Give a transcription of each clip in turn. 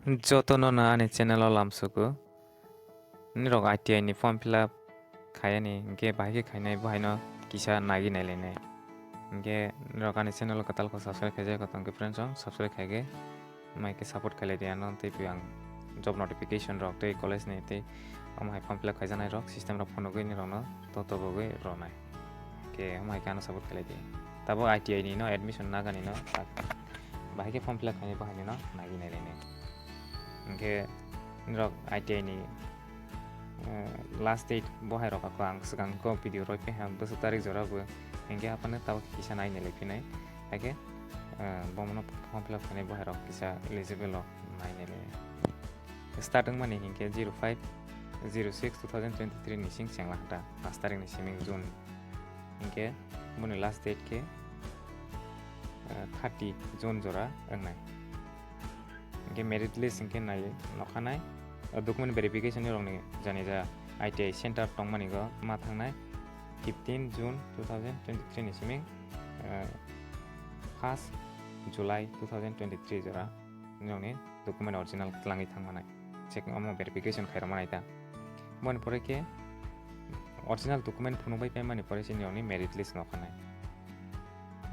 jotono na ani channel lamsuku nirok ITI ni form fillup khayani ge bahige khainai bahino kisa nagi nailene ge nirok ani channel katal ko subscribe khaje ko tong friends subscribe khage mai ke support khaile dia non te piang job notification rok te college ne te amai form fillup khaijanai rok system rok phono goi ni rok no to goi ronai ke amai kana support khaile dia tabo ITI ni no admission nagani no bahige form fillup khainai bahini no nagi nailene ge nirok ITI ni last date bohai rok ako ang segang ko video roi pe ham besu tarik jora bu hingga apa ne tahu kisah naik nilai pinai oke bomono form fillup kane bohai rok kisah eligible lo naik nilai starting money hingga 05/06/2023 ni sing senglah da last tarik ni siming June hingga mone last date ke 30 June jora engnai hingga merit list hingga naik nokanai document verification ni rong ni jani ja ITI center tongmani go ma thangnai 15 June 2023 ni siming 1st July 2023 jora ni document original tlangi thangmanai check amo verification khairamani ta mon pore ke original document phunubai paimani pore sini oni merit list nokhanai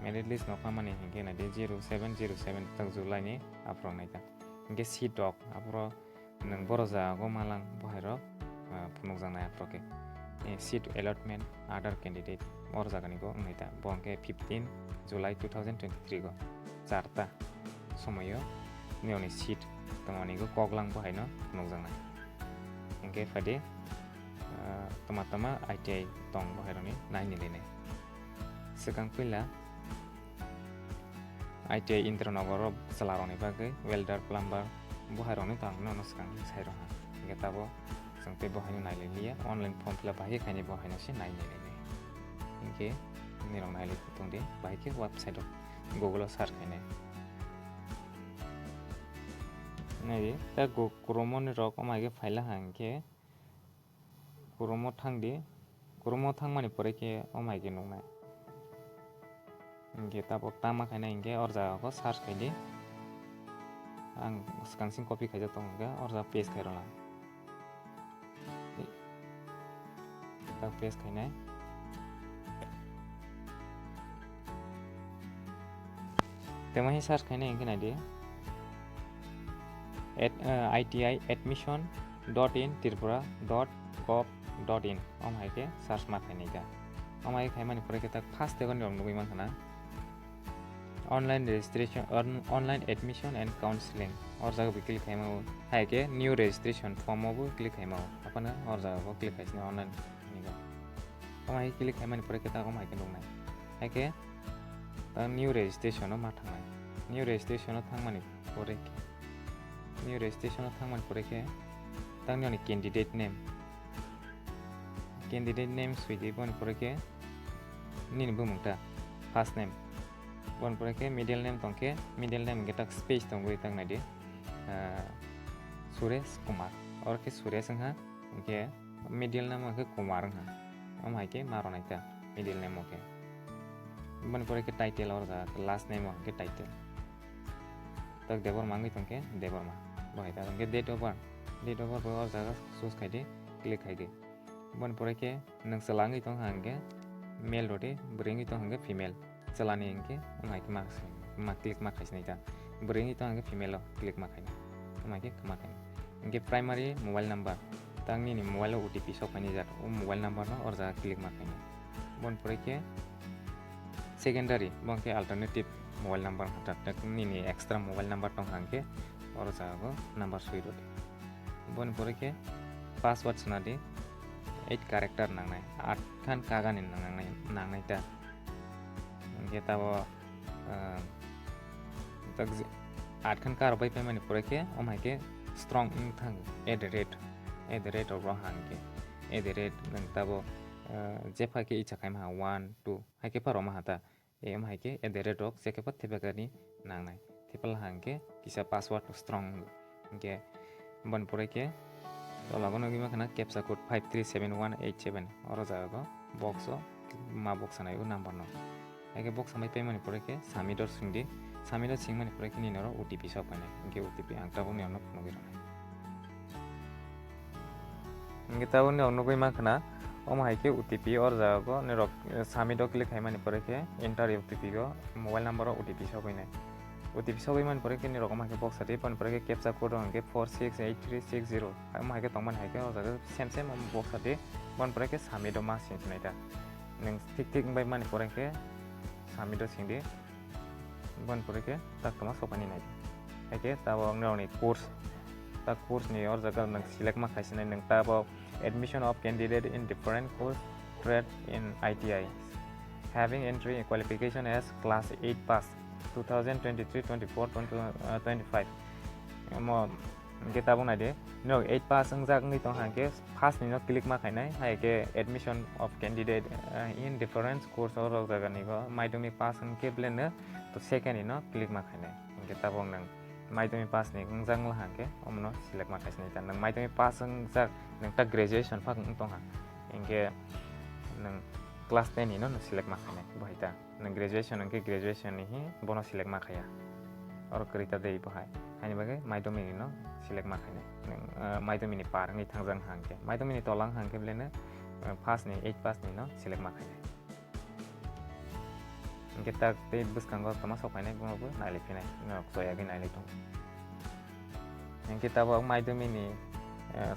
merit list nokhamani hingke na 0707 tak July ni aprong nai ta hingke seat doc apro nang boroja go malang bohairo phunuk jangnai aproke seat allotment other candidate boroja gani go ngaita bongke 15 July 2023 go charta somoyo neoni seat tamani go koklang bohaino phunuk jangnai hingke fade tama ITI tong bohairo ni naini lene sekang pila ITI internogoro salaroni bagai welder plumber bohaironi tang no skang sairo ha getabo sangte bohaino naileliya online form fillup bahi khani bohaino se nailelene inke nirok naile tongde bahi ke website google search khane nai ta kromo ni rok omage faila hangke kromo thangmani pore ke omage nungnai inke tabo tama khane inke orja ko search khaide ang sekarang copy kaja tongga orza paste kairola kita paste kainai temahi search kainai ingin ade at ITI admission.in tripura.gov.in omai ke search ma kainai ga omai kaimani pore kita first tegon rom nugui mankhana online registration or online admission and counseling और जगह भी click है है के new registration form वो click है अपन और जगह वो क्लिक है इसने online निका हमारे क्लिक है मैंने पूरे किताब को माइक लूँगा है के न्यू registration हो माठा न्यू registration हो थंग मनी पूरे के न्यू registration हो थंग मन पूरे के तंग न्योनी candidate name स्वीटी बन पूरे के नीन बुमुंगता first name bon pore ke middle name tongke middle name ge tak space tongoi tang nadi Suresh Kumar or ke Suresh ha ge middle name ke Kumar ha amai ke maronai ta middle name ke bon pore ke title or da last name ke title tak devor mangi tongke devor ma bohai ta tongke date of birth or jaga choose khaide click khaide bon pore ke nang salangi tong hange male rode bringi tong hange female celani engke omai ke ma click ma khaisnai ta bringi to angke female click ma khaina omai ke ma khaina engke primary mobile number tangni ni mobile OTP sok pani jat o mobile number no or ja click ma khaina bon pore ke secondary bongke alternative mobile number hata takni ni extra mobile number tong angke or ja go number sui rode bon pore ke password sunade 8 character nangnai 8 khan kagani nangnai ta kita bo tak 8 khan kar bai pemani pore ke omai ke strong thang at the rate of hang ke at the rate nang tabo jephra ke icha khai ma 1 2 hai ke paro ma hata omai ke at the rate of se ke pat thebagani nangnai thepal hang ke kisa password strong ke bon pore ke tolagono gima khana captcha code 537187 oro jago box ma box anai number no Ege box sampai payment pore ke submit or sungdi samino singmani pore kini noro OTP sokane inge OTP angtabo ni onno phone girona inge tabo ni onno ma khana om haike OTP or jago nirok samido click haimani pore ke enter OTP go mobile number OTP sokane OTP sokoi man pore ke nirok ma ke box ate pan pore ke captcha code ange 468360 am haike tongman haike o jago same box ate pan pore ke samido ma singnaita neng tik bai mani pore ke samido singdi ban pore ke tak tama sopani nai haike tabo ngroni course ta course ni or jaga nang select ma khaisina nang tabo admission of candidate in different course trade in ITI having entry qualification as class 8 pass 2023 24 25 mo ke tabo nai de no 8 pass ang jak ngi tong hangke pass ni no click ma khainai haike admission of candidate in different course or jaga ni go maidumi pass ang ke blena to second ni no click ma khainai ke tabo nang maidumi pass ni ngjang la hangke omno select ma khaisni tan nang maidumi pass ang jak nang ta graduation phak ng tong ha ingke nang class 10 ni no select ma khainai bahita nang graduation ang ke graduation ni hi bono select ma khaya or krita dei bahai hani bage maidumi ni no select ma khainai nang maidumi ni par ni thangjang hangke maidumi ni tolang hangke blena pass ni 8 pass ni no select ma khainai ingke tak te buskango tama sokainai bono naili pinai no soya gi naili tong ingke tabo maidumi ni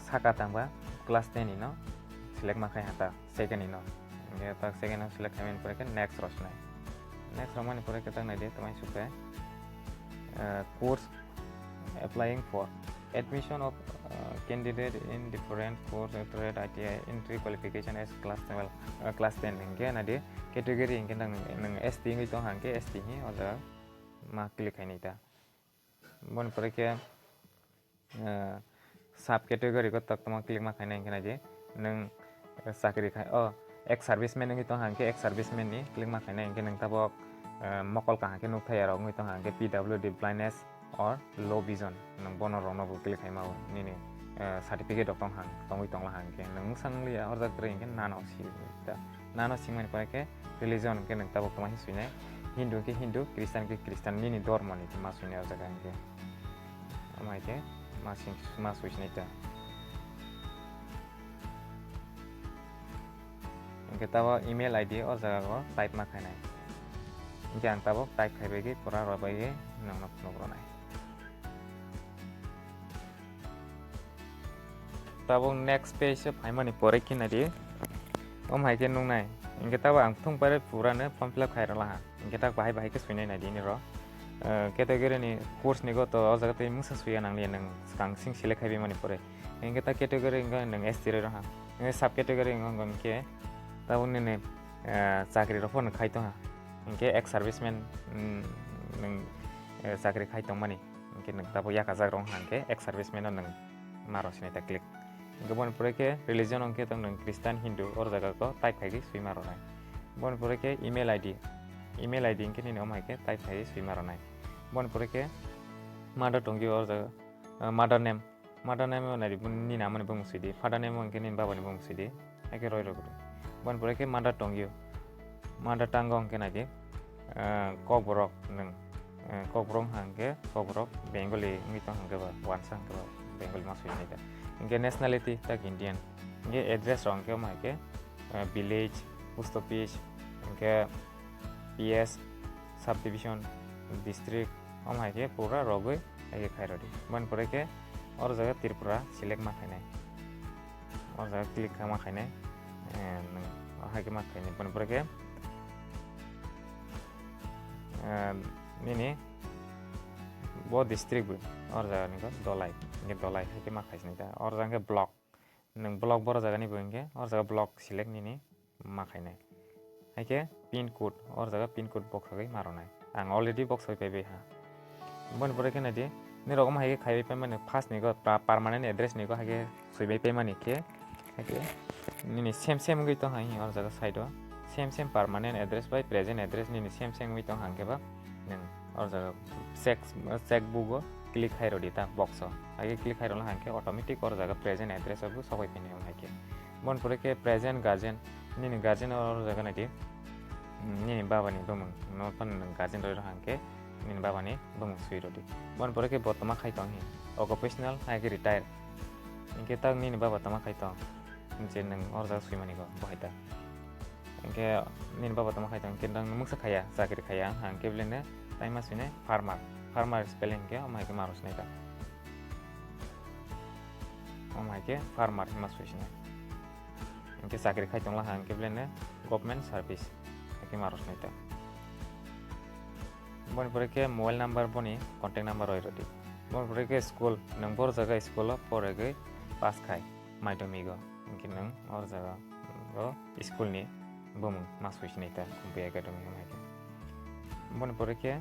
saka tangba class 10 ni no select ma khai hata second ni no ingke tak second no select hamen pore ke next rosnai next romani pore ke tak nai de tamai suka course applying for admission of candidate in different course trade ITI entry qualification as class 10 ingke na de category ingke nang ST ngi tong hangke ST hi oda ma click hai nita bon pore ke sub category ko tak tama click ma khaina ingke na je nang sakri khai ex serviceman ngi tong hangke ex serviceman ni click ma khaina ingke nang tabo mokol ka hangke nuk thayaro ngi tong hangke PWD blindness or low vision nang bono rono bu click hai ma ni certificate of tong hang tongwi tong la hangke nang sangli or da kre ingke nano si ta nano singman pore ke religion ke nang tabo tama hisune Hindu ke Hindu Kristen ke Kristen ni dormo ni masune o jaga ingke amai ke masuk nita ingke tabo email ID or jaga ko type ma khainai ingke ang tabo type khai begi pura robai nang nokronai tabo next page phaimani pore kinari haike nungnai ingke tabo ang thung pare pura ne form fill up khairala ha ingke tak bahai ke suinai nai dini ro category ni course ni go to o jaga te mungsa suya nangli nang kang sing select khai mani pore ingke ta category nga nang ST ro ha sub category ngong ke tabo ne chakri ro phone khai to ha ingke ex serviceman nang chakri khai tong mani ingke nang tabo yaka jak rong hangke ex serviceman nang maro sine ta click gobon pore ke religion ongke tong nang Christian Hindu or jaga ko type khai gi sui maro nai bon pore ke email ID ingke ni om haike type khai sui maro nai bon pore ke mother tongi or jaga mother name nari ni namani bung sidi father name ongke ni baba ni bung sidi ake roi ro bon pore ke mother tongi mother tongue ongke na di kokborok nang kokborong hangke kokborok Bengali ngi tong hangke ba wansang ke Bengali masui ni ta ingke nationality tak Indian ingke address rong ke mai ke village post office ingke PS subdivision district mai ke pura rogoi age khairodi ban pore ke or jaga Tripura select ma khainai or jaga click ma khainai hage ma khainai ban pore ke nini bo district bu or jaga ni ko dolai ingke dolai hake ma khaisni ta or jaga block nang block bor jaga ni bu ingke or jaga block select nini ma khainai hake pin code or jaga pin code box hagai maronai ang already box hoi pebe ha bon pore ke na di ni rokam hake khai pe mane first ni ko permanent address ni ko hake sui pe mane ke hake nini same ngi to hai or jaga side o same permanent address by present address nini same ngi to hangke ba nang or jaga check book o click hai rodi ta box o hake click hai rola hangke automatic or jaga present address o sobai pe ni hake bon pore ke present guardian nini guardian or jaga na di nini baba ni bumung no pan guardian ro hangke nin baba ni bung sui rodi bon pore ke botama khai tong hi occupational hai ke retire inke tak nin baba tama khai tong je nang or ja sui mani go bahaita inke nin baba tama khai tong ke nang muksa khaya sakri khaya hang ke blene taima sune farmer spelling ke amai ke marus nai ta amai ke farmer ma sui sine inke sakri khai tong la hang ke blene government service ke marus nai ta bon pore ke mobile number boni contact number oi rodi bon pore ke school nang bor jaga school pore ge pass khai madhyamik go inke nang or jaga go school ni bomung masui sine ta kumpi academy mai ke bon pore ke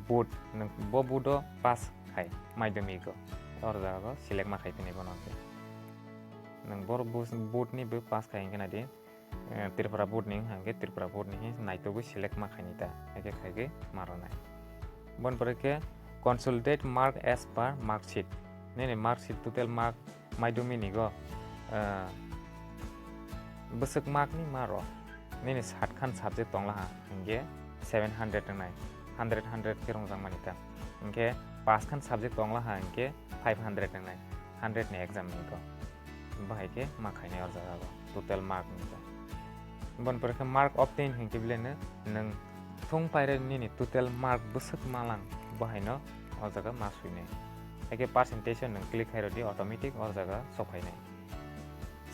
board nang bo budo pass khai madhyamik go or jaga go select ma khai tini bono ke nang bor board ni be pass khai ngena di Tripura board ni hangge Tripura board ni naitogu select ma khaini ta eke khaige maronai bon pore ke consolidate mark as per mark sheet ne mark sheet total mark madhyamik ni go besek mark ni maro ne 7 khan subject tongla hangge 700 nai 100 ke rongjang manita hangge 5 khan subject tongla hangge 500 nai 100 ni exam ni go bahai ke ma khaini or jaga go total mark ni go bon pore ke mark obtain hingke blene nang thong paire ni total mark besek malang bahaino or jaga ma suine eke percentage nang click hairo di automatic or jaga sokhainai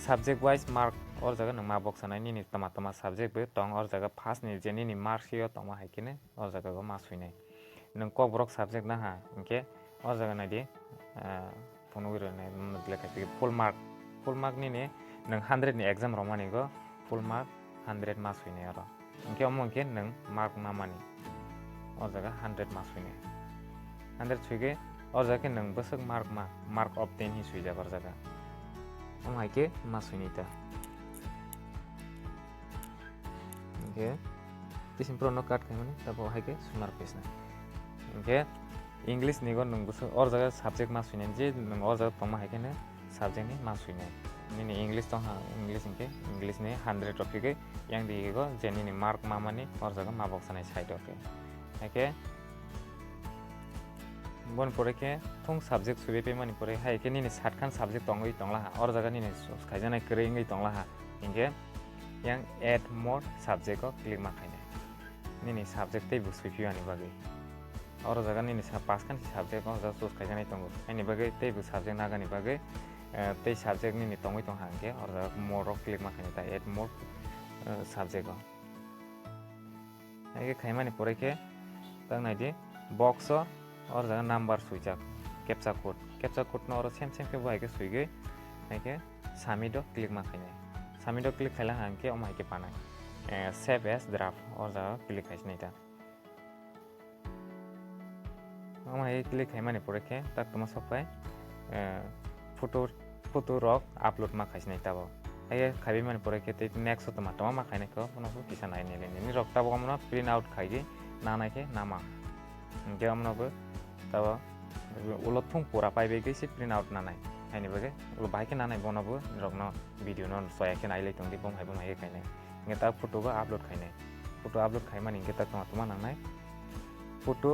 subject wise mark or jaga nang ma box sanai ni tama subject be tong or jaga first ni je ni mark yo tongma haikine or jaga go ma suine nang ko brok subject na ha hingke or jaga na di phonogiro ne lekha full mark ni nang 100 ni exam romani go full mark 100 mas suine aro inke amongke nang mark mamani or jaga 100 mas suine 100 suige or jaga nang besek mark obtain hi suija or jaga amai ke mas suinita inke tisim pro no cut khaimani tabo haike sumar pesna inke english ni go nang besek or jaga subject mas suine je nang or jaga tongma haike ne subject ni mas suine ni english tong ha english ni 100 topic ke yang di go jeni ni mark mamani or jaga ma box sanai side oke eke bon pore ke thong subject subi pe mani pore hai ke ni 7 khan subject tongoi tongla ha or jaga ni khaijana kreingai tongla ha inge yang add more subject ko click ma khaine ni subject te bu sufi ani bagai or jaga ni 5 khan subject ko jaga sos khaijana tongo ani bagai te bu subject na gani bagai te subject ni tongoi tong hangke or jaga more click ma khaine ta add more subject ko eke khaimani pore ke tang nai di box or jaga number suijak captcha code no or same ke bai ke suige eke samido click ma khaine samido click khaila hangke omai ke panai save as draft or jaga click khaisnai ta omai click khaimani pore ke tak toma sopai photo rok upload ma khaisnai ta bo ai khabi mani pore ke te next to ma toma ma khaine ko pono ko kisa nai ne ni rok ta bo amno print out khaigi na nai ke nama ge amno bo ta bo ulo thung pura pai be ke si print out na nai ai ni bage ulo bai ke na nai bono bo rok no video no soya ke nai le tong di bom hai khaine nge ta photo go upload khaine photo upload khai mani nge ta toma na nai photo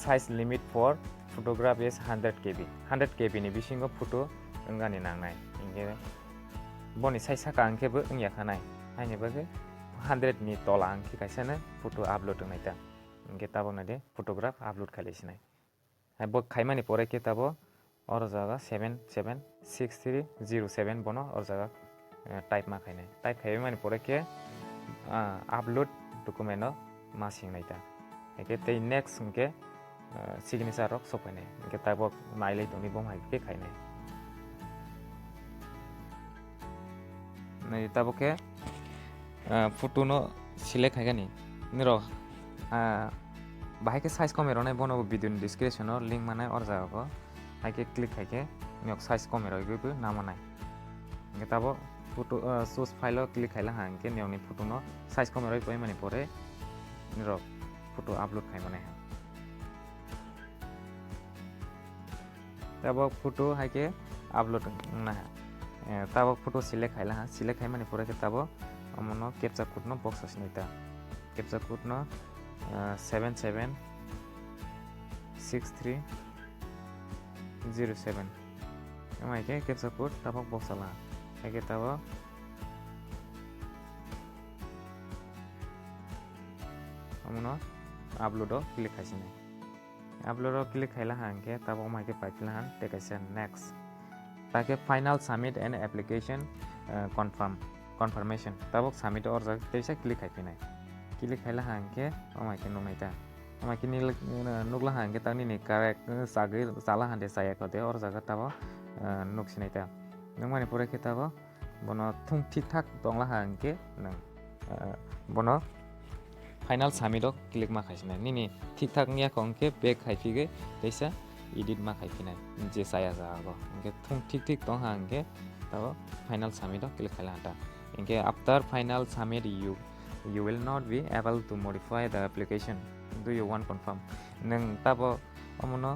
size limit for photograph is 100 kb ni bisingo photo ngani nang nai inge boni sai saka angke bo ngya khanai haine bage 100 ni tola angke kaisa na photo upload ngai ta ingke tabo na de photograph upload khalesinai hai bo khaimani pore ke tabo or jaga 776307 bono or jaga type ma khainai type khaimani pore ke upload document no ma singnai ta eke te next ingke signature rok sopainai ingke tabo nailai toni bom hai ke khainai nei tabo ke photo no select haigani niro bahai ke size komero nai bono video ni description no link manai or jaga ko hai ke click hai ke nyok size komero ibu nama nai nge tabo photo source file click haila hang ke nyok ni photo no size komero poi mani pore niro photo upload khai manai tabo photo hai ke upload na tabo photo select haila ha select hai mani pore ke tabo amono captcha code no box asnita captcha code no 776307 amai ke capture code tabok boxala eke tabo amuno upload click haisine upload click haila hanke tabo amai ke paiphlaiya tekaisa next take final submit and application confirmation tabok submit order teisa click haipinai click haila hanke amai ke numaita amai ke nugla hanke tani ni correct sagi sala hande saya kote or jaga tabo nuksinaita nang mani pore ke tabo bono thung thik thak tongla hanke nang bono final submit click ma khaisina nini thik thak nia kongke back khaipige teisa edit ma khaifinai je saya jago inge thung thik thik tong hanke tabo final submit click khaila anta inge after final submit you will not be able to modify the application. Do you want confirm nang tabo amono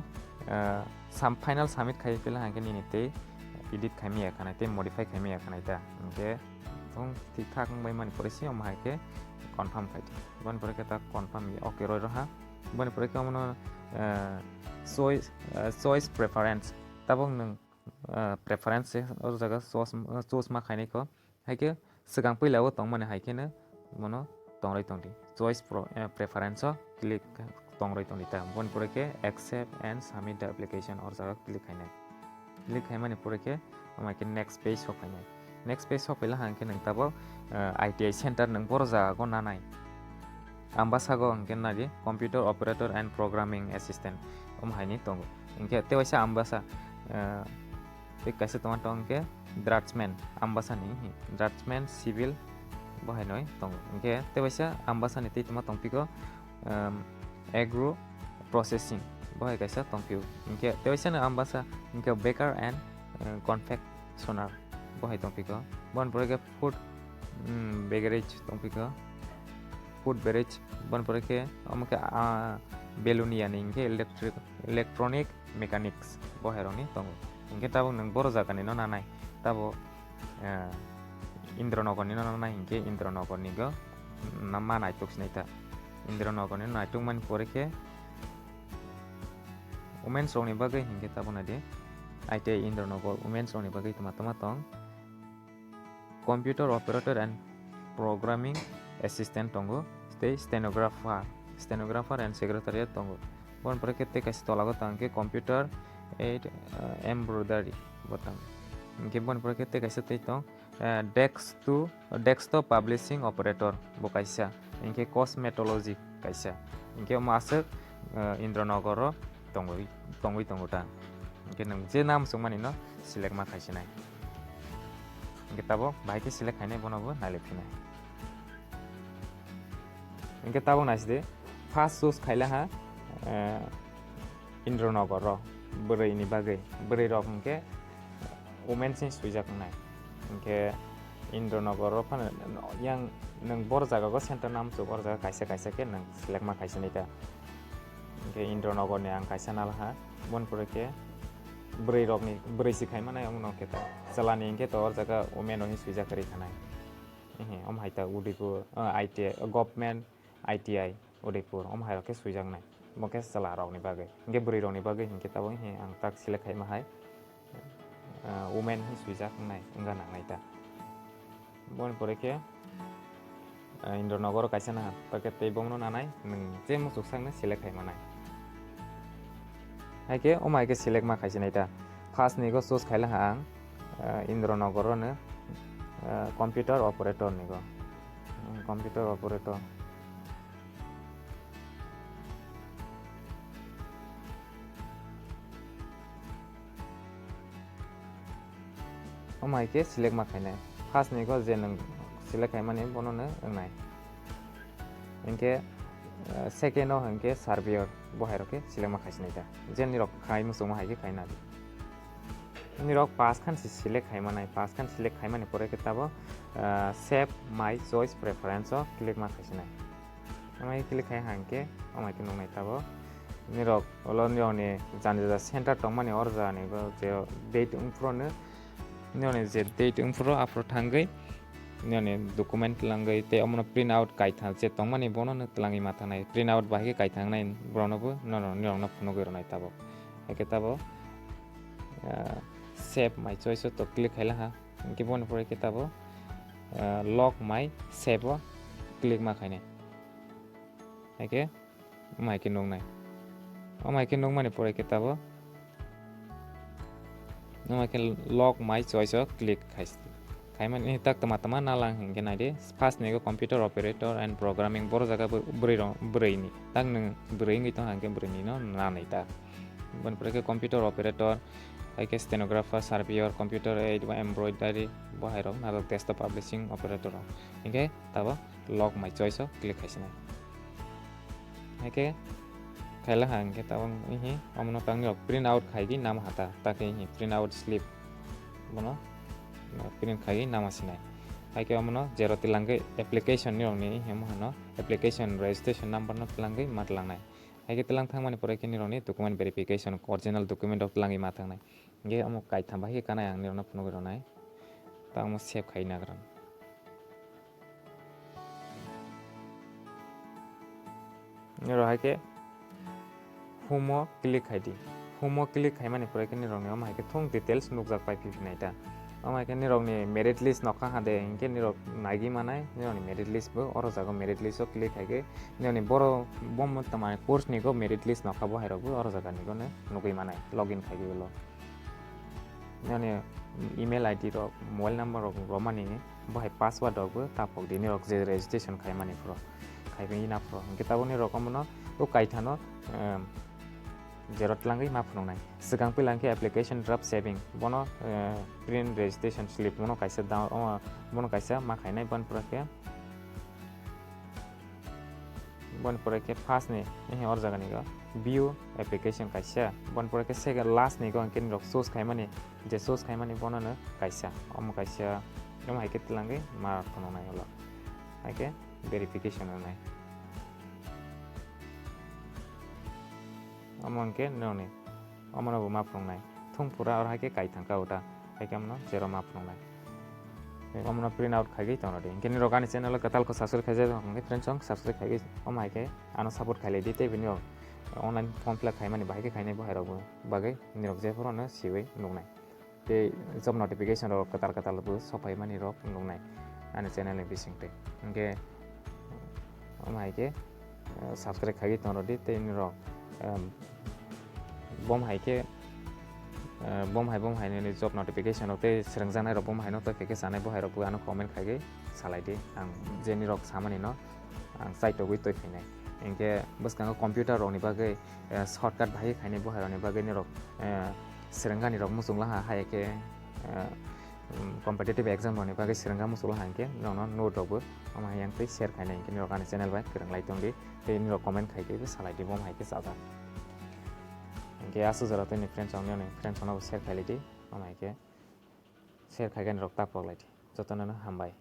final submit khai pela hanke nini te edit khaimia kana te modify khaimia kana ta inge thung thik thak bai mani poresi om haike confirm khaiti ban pore ke ta confirm okay roi raha ban pore ke amono choice preference tabong nang preference or jaga choose ma khaini ko haike sigang pailawo tong mane haike na mono tongroi tongdi choice preference click tongroi tongdi ta ban pore ke accept and submit the application or jaga click khainai click khai mane pore ke amai ke next page ho khainai next page ho pela hanke nang tabo ITI center nang bor jaga ko nanai ambasago angke nadi computer operator and programming assistant haini tongo ingke tewaisa ambasa te kaise tongke draftsman ambasa ni draftsman civil bahai noi tongo ingke tewaisa ambasa ni te tuma tongpiko agro processing bahai kaisa tongpio ingke tewaisa na ambasa ingke baker and confectioner bahai tongpiko bon poreke food beverage tongpiko food beverage bon poreke amke belunia ningke electronic mechanics boheroni tongo ingke tabo nang boro jaga ni no nanai tabo indronogon ni no nanai ingke indronogon ni go nama nai tuksnaita indronogon ni nai tungman poreke women songni bagai ingke tabo nade ITI indronogon women songni bagai tama tong computer operator and programming assistant tongo stay stenographer and secretariat tongo bon poreke te kasi tolago tangke computer aid embroidery botang ingke bon poreke te kasi te tong desktop publishing operator bokaisa ingke cosmetology kaisa ingke masuk indronogoro tongo ta ingke nang je nam sungmani no select ma khaisinai ingke tabo bahike select khaine bonobo nailephinai ingke tabo naside first choose khaila ha indronogoro brai ni bagai brai rok ingke women sin suijak nai ingke indronogoro phan yang nang bor jaga go center nam so bor jaga kaisa ke nang select ma khaisini ta ingke indronogor ni ang kaisa nal ha bon poreke brai rok ni brai si khaima nai amno ke ta salani ingke to or jaga women ni suijak kari khanai om haita udipur ITI government ITI Udaipur om hai ke suijang nai moke sala rok ni bagai ingke brai rok ni bagai ingke tabo ang tak select khai ma hai women hi suijak nai engga nang nai ta bon poreke indronogor kaisa na take te bongno nanai nang je mo suksang na select khai ma nai hai ke om hai ke select ma khaisi nai ta first ni go choose khaila hang indronogor ne computer operator ni go computer operator omai ke select ma khainai first ni go je nang select khai mane bono na ngai ingke second no hangke surveyor bohai roke select ma khaisinai ta je nirok khai musung ma haike khaina di nirok pass khan select khai manai pass khan select khai mane pore ke tabo save my choice preference click ma khaisinai amai click khai hangke omai ke nongai tabo nirok olonyo ni janja center tong mane orja ni go je date phro ne none je date phro afro thangai nene document langai te amno print out kai thang che tongmani bono ne tlangi matha nai print out bahige kai thang nai brono bo no nirok no phuno gero nai tabo eke tabo save my choice to click haila ha ke bon pore ke tabo lock my save click ma khaine eke mai ke nong nai mai ke nong mani pore ke tabo no ke lock my choice click khaiman ni tak tama nalang hingke naide first nego computer operator and programming bor jaga brei ni tak nang brei ngi to hangke brei ni no na nei ta bon pore ke computer operator like stenographer surveyor computer aid by embroidery bahai rok na test publishing operator hingke tabo lock my choice click khaisina hingke khaila hangke tabo hi amno tangni print out khaigi nam hata take hi print out slip bono print khai nama sinai hai ke amno zero tilangai application ni roni hemo hano application registration number no tilangai matlangai hai ke tilang thang mani pore ke ni roni document verification original document of tilangai mathangai nge amo kai thamba hi kana yang ni rona phuno ronai ta amo save khai na gran ni ro hai ke humo click khai di humo click khai mani pore ke ni roni amo hai ke thong details nukjak pai phi nai ta amai ke nirok ni merit list nokha hade inke nirok naigi manai nirok ni merit list bo oro jago merit list o click haige nirok ni boro bom tamai course ni go merit list nokha bo hairo bo oro jaga ni go ne nugui manai login khaigi bolo nirok ni email id ro mobile number ro romani bo hai password ro bo tapok di nirok je registration khai mani pro khaibe ina pro inke tabo nirok amno to kaithano zero tlangai ma phunonai sigang pilangke application draft saving bono print registration slip bono kaisa down bono kaisa ma khainai ban purake first ni he or jaga ni go view application kaisa ban purake second last ni go anken rok source khaimani je source khaimani bono na kaisa kaisa rom haike tlangai ma phunonai hola haike verification onai amonke noni amana bo maprongnai thongpura or haike kai thangka uta haike amno zero maprongnai amna print out khagi tonodi inkeni rogani channel katal ko subscribe khaje ngi friends song subscribe khagi amaike ano support khailedi te binyo online form fill up khaimani bahike khainai bo hairo bagai nirok jephro na siwei nugnai te job notification ro katal bo sopai mani rok nugnai ani channel ni bisingte nge amaike subscribe khagi tonodi te nirok bom haike bom hai ni job notification ote srangjanai ro bom hai no to keke sanai bo hai ro bu ano comment khage salai di ang jeni rok samani no ang site to gui toi phinai engke buskang computer ro ni bagai shortcut bhai khainai bo hai ro ni bagai ni rok srangani rok musungla ha haike competitive exam ro ni bagai sranga musungla hangke no note ro bu ama yang tei share khainai engke ni rok ani channel bai kerang lai tongdi te ni rok comment khaike bu salai di bom haike sada engke asu jara to ni friends ong ni friends ona share khailidi ama haike share khaigan rok tapok lai jotono hambai